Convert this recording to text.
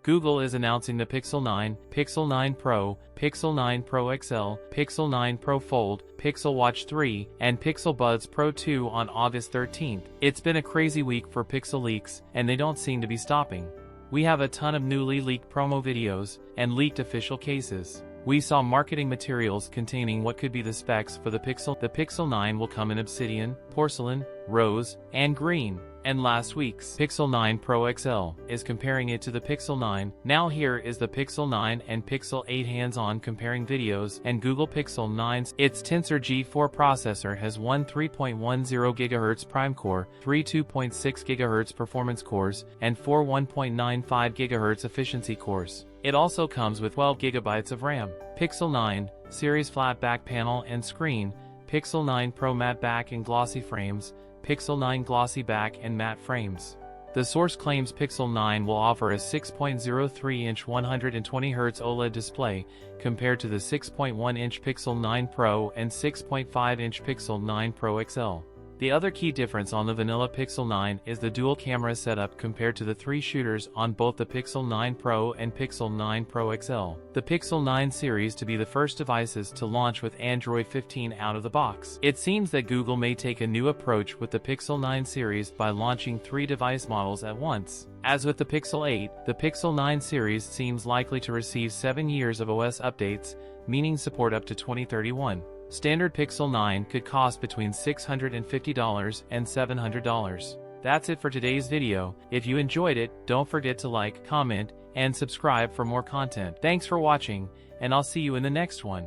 Google is announcing the Pixel 9, Pixel 9 Pro, Pixel 9 Pro XL, Pixel 9 Pro Fold, Pixel Watch 3, and Pixel Buds Pro 2 on August 13th. It's been a crazy week for Pixel leaks, and they don't seem to be stopping. We have a ton of newly leaked promo videos, and leaked official cases. We saw marketing materials containing what could be the specs for the Pixel. The Pixel 9 will come in obsidian, porcelain, rose, and green. And last week's Pixel 9 Pro XL is comparing it to the Pixel 9. Now here is the Pixel 9 and Pixel 8 hands-on comparing videos and Google Pixel 9's. Its Tensor G4 processor has one 3.10 GHz prime core, three 2.6 GHz performance cores, and four 1.95 GHz efficiency cores. It also comes with 12 GB of RAM. Pixel 9 series flat back panel and screen, Pixel 9 Pro matte back and glossy frames, Pixel 9 glossy back and matte frames. The source claims Pixel 9 will offer a 6.03-inch 120Hz OLED display, compared to the 6.1-inch Pixel 9 Pro and 6.5-inch Pixel 9 Pro XL. The other key difference on the vanilla Pixel 9 is the dual camera setup compared to the 3 shooters on both the Pixel 9 Pro and Pixel 9 Pro XL. The Pixel 9 series to be the first devices to launch with Android 15 out of the box. It seems that Google may take a new approach with the Pixel 9 series by launching 3 device models at once. As with the Pixel 8, the Pixel 9 series seems likely to receive 7 years of OS updates, meaning support up to 2031. Standard Pixel 9 could cost between $650 and $700. That's it for today's video. If you enjoyed it, don't forget to like, comment, and subscribe for more content. Thanks for watching, and I'll see you in the next one.